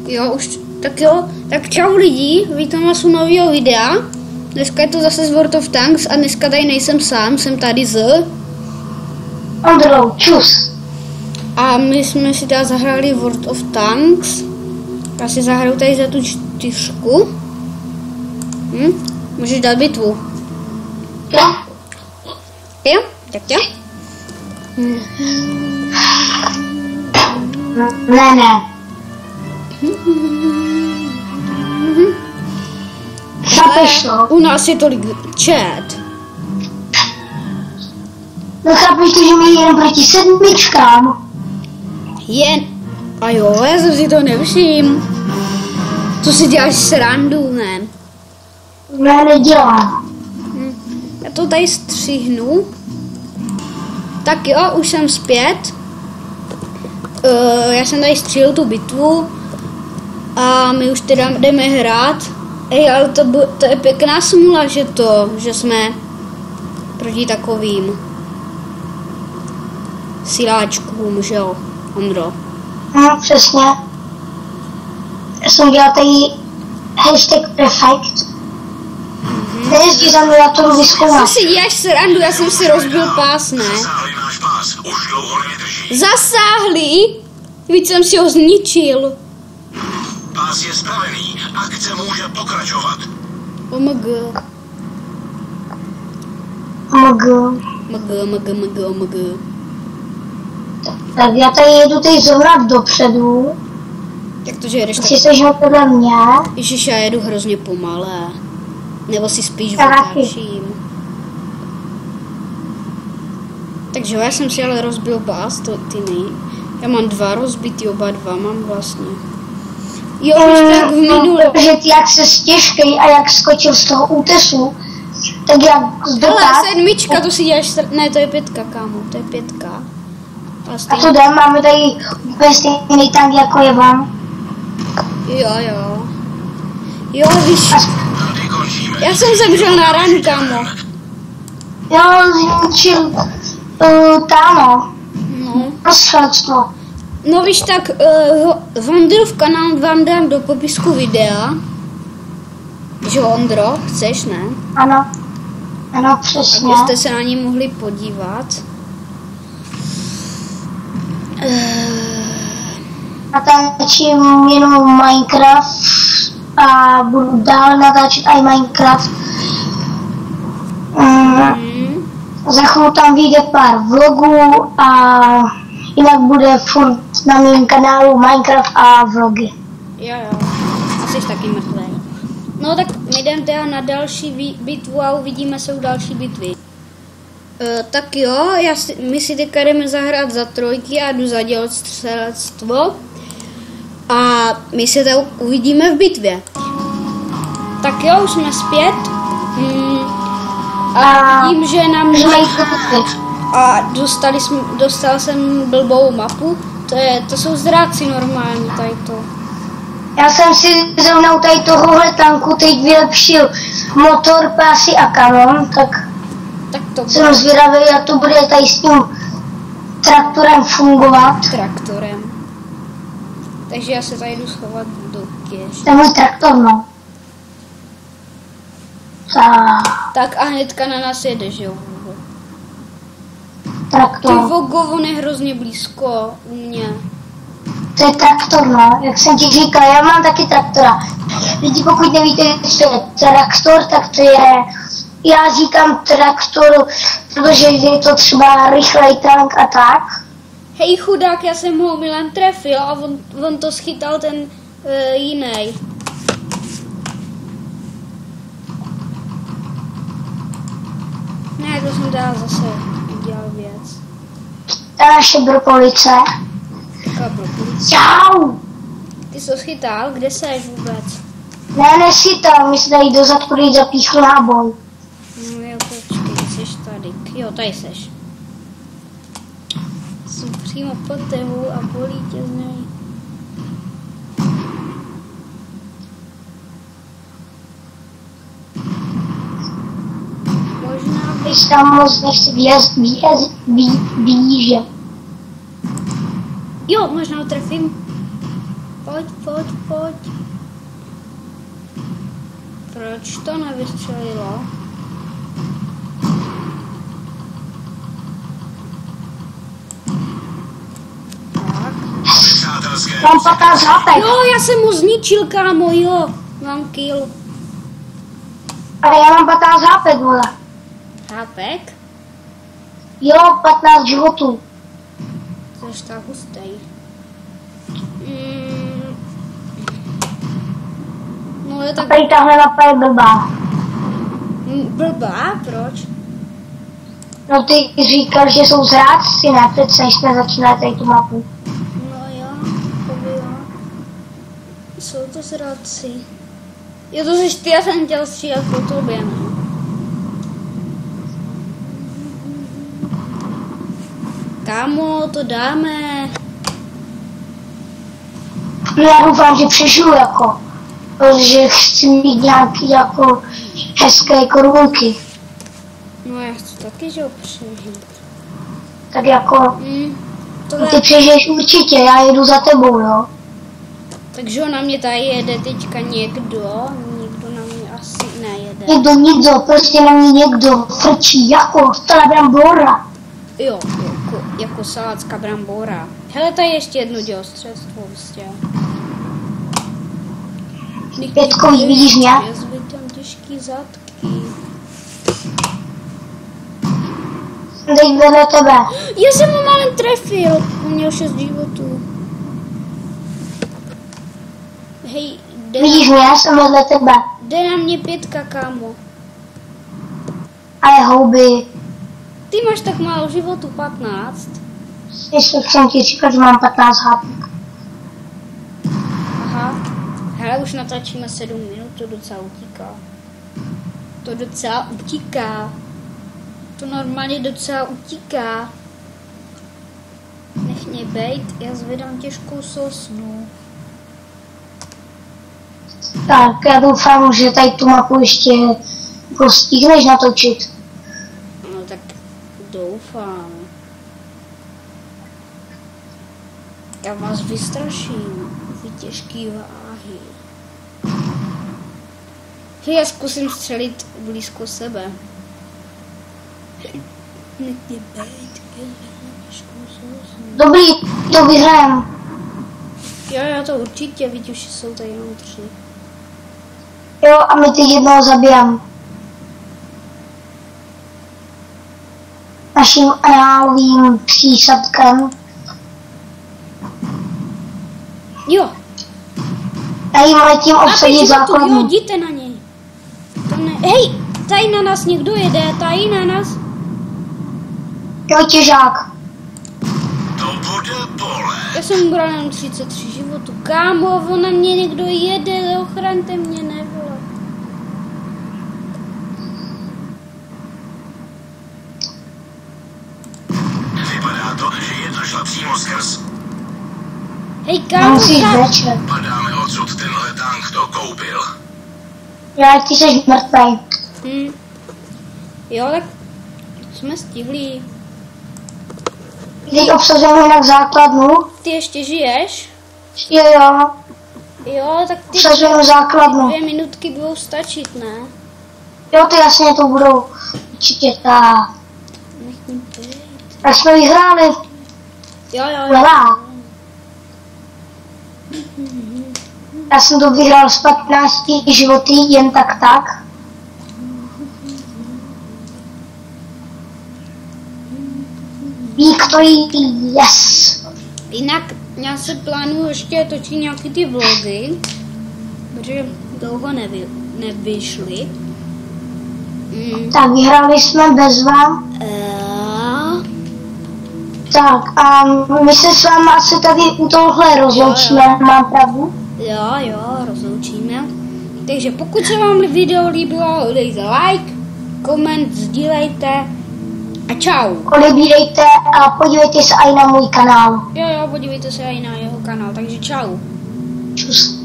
Jo, už, tak jo, tak čau lidi, vítám vás u nového videa. Dneska je to zase z World of Tanks a dneska tady nejsem sám, jsem tady s Ondrou, čus. A my jsme si tady zahráli World of Tanks. Já si zahraju tady za tu 4. Můžeš dát bitvu. Jo? Jo? Tak jo? Ne. Chápeš to? U nás je tolik chat. No chápeš to, že my jen proti 7. Jen. A jo, já jsem si to nevšiml. Co si děláš srandu, ne? Ne, nedělám. Já to tady střihnu. Tak jo, už jsem zpět. Já jsem tady střihl tu bitvu. A my už teda jdeme hrát. Ej, ale to je pěkná smůla, že jsme proti takovým siláčkům, že jo, Ondro? Přesně. Já jsem dělal tady hashtag perfect. Nejezdí za mnou, já to jdu vyzkoumat. Co si děláš srandu, já jsem si rozbil pás, ne? Zasáhli? Víc jsem si ho zničil. Pás je spravený, akce může pokračovat. OMG. OMG. Tak já tady jedu teď zrovna dopředu. Jak to, že jedeš tak? Asi jsi podle mě. Ježiš, já jedu hrozně pomalé. Nebo si spíš Taky. otáčím. Takže já jsem si ale rozbil bás, ty nej. Já mám 2 rozbitý, oba 2 mám vlastně. Jo, už tak v minule. Protože ty jak se stěžkej a jak skočil z toho útesu, tak jak zdotáhl. Ale 7, to si děláš, ne, to je 5, kámo, to je 5. A to jde, máme tady úplně stejný tank jako je vám. Jo. Jo, víš, já jsem zemřel na ranu, kámo. Jo, zničil támo. No. Prostředstvo. No víš, tak Vondrův kanál vám dám do popisku videa. Že Ondro, chceš, ne? Ano, přesně. Abyste se na ní mohli podívat. Natáčím jenom Minecraft a budu dál natáčet i Minecraft. Za chvíli tam vyjde pár vlogů a jinak bude furt na mém kanálu Minecraft a vlogy. Jo, a jsi taky mrtvý. No tak my jdeme teda na další bitvu a uvidíme se u další bitvy. Tak jo, my si teďka jdeme zahrát za 3 a jdu za dělostřelectvo. A my se tady uvidíme v bitvě. Tak jo, už jsme zpět. A vidím, že nám a dostal jsem blbou mapu. To jsou zráci normální tady to. Já jsem si zrovna tady tohohle tanku teď vylepšil motor, pásy a kanon, tak to jsem zvědavý, jak to bude tady s tím traktorem fungovat. Traktorem. Takže já se tady jdu schovat do kéž. To je můj traktor, no. Tak a hnedka na nás jede, že jo? Traktor. Ty vogo, on je hrozně blízko u mě. To je traktor, no. Jak jsem ti říkal, já mám taky traktora. Lidi, pokud nevíte, co je traktor, tak to je... Já říkám traktor, protože je to třeba rychlej tank a tak. Hej chudák, já jsem ho milem trefil a on to schytal ten jiný. Ne, to jsem dál zase udělal věc. Ta naše brokolice. Jaká brokolice? Čau! Ty jsi to schytal? Kde seš vůbec? Ne, neschytal, my se tady do zadku teď zapíchl náboj. No jo, počkej, jsi tady. Jo, tady seš. Jsem přímo pod tebou a bolí tě z něj. Možná Když tam moc nechci výjíždět. Jo, možná ho trefím. Pojď. Proč to nevystřelilo? Tak. Přátelské Mám 15 hápek. Jo, já jsem mu zničil, kámo, jo. Mám kill. Ale já mám 15 hápek, vole. Hápek? Jo, 15 životů. To jsi tak hustej. No je tak Tady tahle mapa je blbá. blbá, proč? No ty říkal, že jsou zrádci, ne? Přece než jsme začínali tady tu mapu. No jo, to by jo. Jsou to zradci. Jo, to jsi ty, já jsem chtěl střílet po tobě, ne? Kámo, to dáme. No já doufám, že přežiju jako. Protože chci mít nějaký jako hezké korunky. No já chci taky, že ho přežít. Tak jako, Tohle... ty přežiješ určitě, já jedu za tebou, jo. Takže na mě tady jede teďka někdo. Nikdo na mě asi nejede. Někdo, prostě na mě někdo frčí, jako stará brambora. Jo, jako salácká brambora. Hele, tady ještě jedno dělostřelstvo vlastně. Pětkový, vidíš mě? Já zvedám těžký zadky. Teď vedle tebe. Já jsem ho málem trefil. On měl 6 životů. Hej, Vidíš mě, já jsem vedle tebe. jde na mě 5, kámo. Ale houby. Ty máš tak málo životů, 15. Jestli jsem ti říkal, že mám 15 hápek. Aha. Hele, už natáčíme 7 minut, to docela utíká. To normálně docela utíká. Nech mě bejt, já zvedám těžkou sosnu. Tak, já doufám, že tady tu mapu ještě jako stihneš natočit. No tak doufám. Já vás vystraším, vy těžký váhy. Já zkusím střelit blízko sebe. Nech mě bejt, já zvedám těžkou sosnu. Dobrý, to vyhrajem. Jo, já to určitě, vidíš, že jsou tady jenom 3. Jo, a my teď jednoho zabijeme. Naším análovým přísadkem. Jo. Já jim letím obsadit Jo, základnu. jděte na něj. To ne... Hej, tady na nás někdo jede, tady na nás. Jo, těžák. To bude pole. Já jsem bral jenom 33 životů. Kámo, on na mě někdo jede, ochraňte mě, nevole. Vypadá to, že je to šla přímo skrz. Hej, kámo, Musíš večer. Padáme odsud, tenhle tank to koupil. Já ty jsi mrtvej. Jo, tak jsme stihli. Teď obsazujeme jinak základnu. Ty ještě žiješ? Jo, Jo, tak ty obsazujeme základnu. 2 minutky budou stačit, ne? Jo, ty jasně to budou určitě ta. Nech mě být. Tak jsme vyhráli. Jo. Levá. Já jsem to vyhrál s 15 životy, jen tak. Victory, yes. Jinak já se plánuju ještě točit nějaký ty vlogy, protože dlouho nevyšly. Tak vyhráli jsme bez vám. Tak a my se s vámi asi tady u tohohle rozloučíme, mám pravdu? Jo, rozloučíme. Takže pokud se vám video líbilo, dejte like, koment, sdílejte a čau. Odebírejte a podívejte se i na můj kanál. Jo, podívejte se i na jeho kanál, takže čau. Čus.